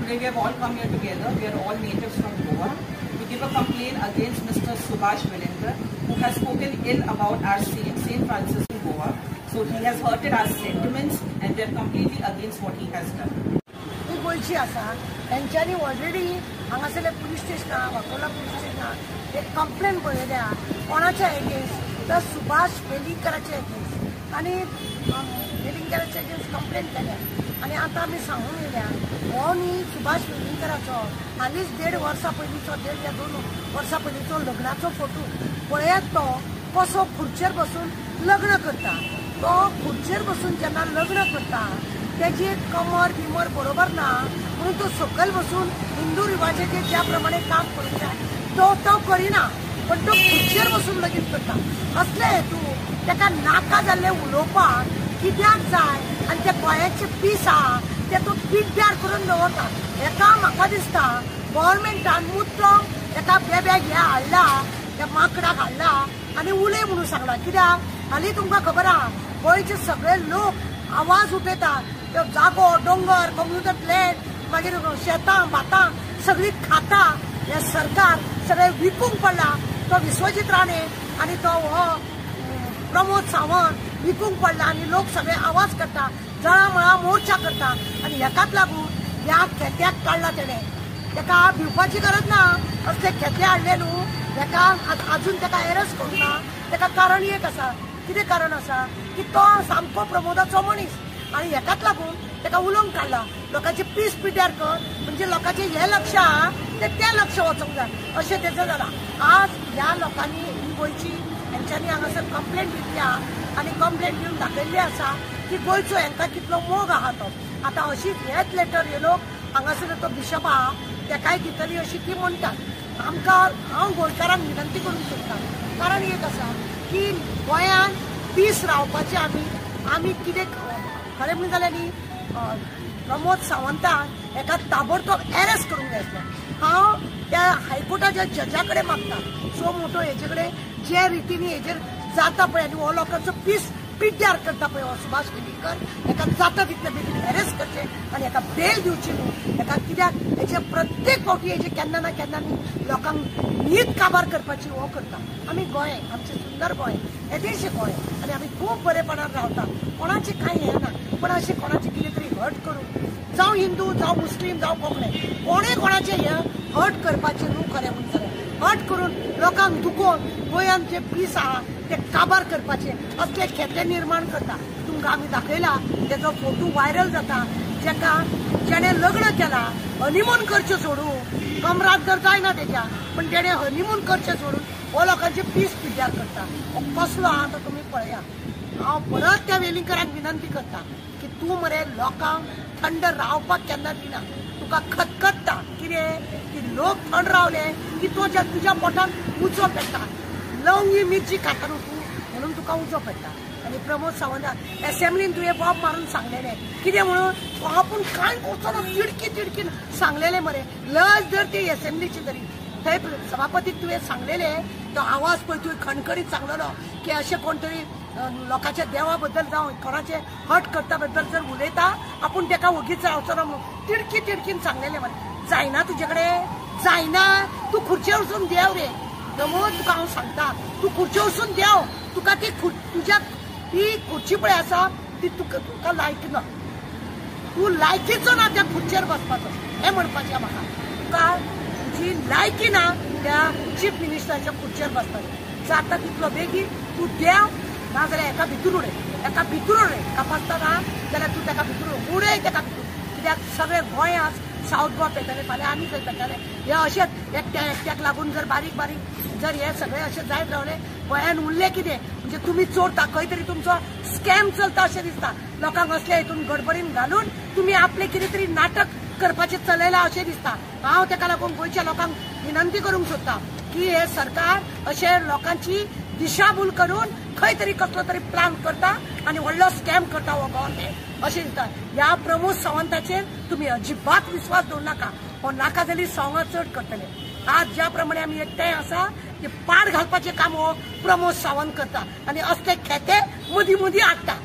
Today we have all come here together. We are all natives from Goa to give a complaint against Mr. Subhash Velekar, who has spoken ill about our St. Francis in Goa. So he has hurted our sentiments and we are completely against what he has done. ही गोयची आसा त्यांच्यानी already हांगासरले police स्टेशनार Vakola police स्टेशनार एक complain पळयल्या कोणाच्या against तर Subhash वेलिंगकराच्या against आनी वेलिंगकराच्या against complain केल्या आनी आतां आमी सांगून येयल्या हो न्ही सुभाष वेलिंगकराचो हालींच 1.5 वर्सां पयलींचो 1.5 या 2 वर्सां पयलींचो लग्नाचो फोटो पळयात तो कसो खुर्चेर बसून लग्न करता तो खुर्चेर बसून जेन्ना लग्न करता त्याची कमर बिमर बरोबर ना म्हणून तो सकयल बसून हिंदू रिवाजाचे ज्या प्रमाणे काम करूंक जाय तो करिना पण तो खुर्चेर बसून लगीन करता असले हेतू ताका नाका जाल्ले उलोवपाक कित्याक जाय आनी ते गोंयाचे पीस आहा ते तो पिड्ड्यार करून दवरता हेका म्हाका दिसता गव्हर्मेंटान मुद्दम एका बेब्याक हे हाडला त्या माकडाक हाडला आनी उलय म्हणून सांगला कित्याक हालीं तुमकां खबर आहा गोंयचे सगळे लोक आवाज उठयतात तो जागो डोंगर कम्युनिटी लँड मागीर शेतां भातां सगळी खाता हे सरकार सगळे विकूंक पडला तो विश्वजीत राणे आनी तो हो प्रमोद सावंत विकूंक पडला आनी लोक सगळे आवाज करता जळामळा मोर्चा करता आनी हेकाच लागून ह्या खेत्याक काडला तेणें तेका भिवपाची गरज ना असले खेते हाडले न्हू हेका अजून तेका एरेस्ट करूंक ना तेका कारण एक आसा कितें कारण आसा की तो सामको प्रमोदाचो मनीस आनी हेकाच लागून तेका उलोवंक काडला लोकांचे पीस पिड्ड्यार कर म्हणजे लोकांचे हे लक्ष आहा ते लक्ष वचोंक जाय अशें तेजो जाला आज ह्या लोकांनी ही गोंयची हेंच्यांनी हांगासर कंप्लेंट दिल्या आनी कंप्लेंट दिवन दाखयल्ली आसा की गोंयचो हेंकां कितलो मोग आहा तो आतां अशीच हेच लेटर हे लोक हांगासर तो बिशप आहा तेकाय दितली अशी ती म्हणटात आमकां हांव गोंयकारांक विनंती करूंक सोदतां कारण एक आसा की गोंयान पीस रावपाचें आमी कितें खरें म्हणून जाल्यार न्ही प्रमोद सावंताक हेका ताबडतोब एरेस्ट करूंक जाय आसलें हांव त्या हायकोर्टाच्या जजा कडेन मागता सो मोठो हेजे कडेन जे रितीनी हेजेर जाता पळय आनी हो लोकांचो पीस पिड्ड्यार करता पळय हो सुभाष वेलिंगकर हेका जाता तितले बेगीन एरेस्ट करचें आनी हेका बेल दिवची न्हू हेका कित्याक हेचे प्रत्येक फावटी हेजे केन्ना ना केन्ना लोकांक न्हीद काबार करपाची हो करता आमी गोंय आमचें सुंदर गोंय येदेशें गोंय आनी आमी खूब बरेपणान रावता कोणाचें कांय हें ना पण अशें कोणाचें कितें तरी हट करून जावं हिंदू जावं मुस्लीम जावं कोंकणे कोणें कोणाचें हें हट करपाचें न्हू खरें म्हणून जाल्यार हट करून लोकांक दुखोवन गोंयांत जे पीस आहा ते काबार करपाचे असले खेते निर्माण करता तुमकां आमी दाखयला तेजो फोटो व्हायरल जाता जेणे लग्न केला हनीमून करचें सोडून कमराक जर जायना तेज्या पण तेणे हनीमून करचें सोडून हो लोकांचे पीस पिड्ड्यार करता हो कसलो आहा तो तुमी पळया हांव परत त्या वेलिंगकरांक विनंती करता की तूं मरे लोकांक थंड रावपाक केन्ना दिना तुका खतखत्ता कितें की लोक थंड रावले की तुज्या पोटान उजो पेट्टा लवंगी मिरची खाता न्हू तूं म्हणून तुका उजो पेट्टा आनी प्रमोद सावंत एसेंब्लीन तुवें बॉब मारून सांगलेलें कितें म्हणून आपूण कांय करचो ना तिडकीन सांगलेलें मरे लज जर ती एसेंब्लीची तरी थंय सभापतीक तुवें सांगलेलें तो आवाज पळय तुवें खणखणीत सांगलेलो की अशें कोण तरी लोकांच्या देवा बद्दल जावं कोणाचे हट करता बद्दल जर उलयता आपूण तेका वगीच रावचो ना म्हणून तिडकीन सांगलेलें मरे जायना तुजे कडेन जायना तूं खुर्चेर वचून देव रे प्रमोद तुका हांव सांगता तूं खुर्चेर वचून देव तुका ती तुज्या ती खुर्ची पळय आसा ती तुका लायक ना तूं लायकीचो ना त्या खुर्चेर बसपाचो हें म्हणपाचें म्हाका तुका तुजी लायकी ना त्या चीफ मिनिस्टराच्या खुर्चेर बसपाचें जाता तितलो बेगीन तूं देव ना जाल्यार एका भितर उडय कापासता ना जाल्यार तूं तेका भितर उडय तेका भितर कित्याक सगळे गोंय आज सावथ गोवा पेटले फाल्यां आमी खंय पेटले हे अशेंच एकट्याक लागून जर बारीक जर हे सगळे अशें जायत रावले गोंयान उरले कितें म्हणजे तुमी चोरता खंय तरी तुमचो स्कॅम चलता अशें दिसता लोकांक असले हितून गडबडीन घालून तुमी आपले कितें तरी नाटक करपाचें चलयलां अशें दिसता हांव तेका लागून गोंयच्या लोकांक विनंती करूंक सोदता की हे सरकार अशे लोकांची दिशाभूल करून खंय तरी कसलो तरी प्लान करता आनी व्हडलो स्कॅम करता हो गव्हर्नमेंट अशें दिसता ह्या प्रमोद सावंताचेर तुमी अजिबात विश्वास दवरनाका हो नाका जाली सवंगां चड करतले आज ज्या प्रमाणे आमी एकठांय आसा ते पाड घालपाचें काम हो प्रमोद सावंत करता आनी असले खेते मदीं हाडटा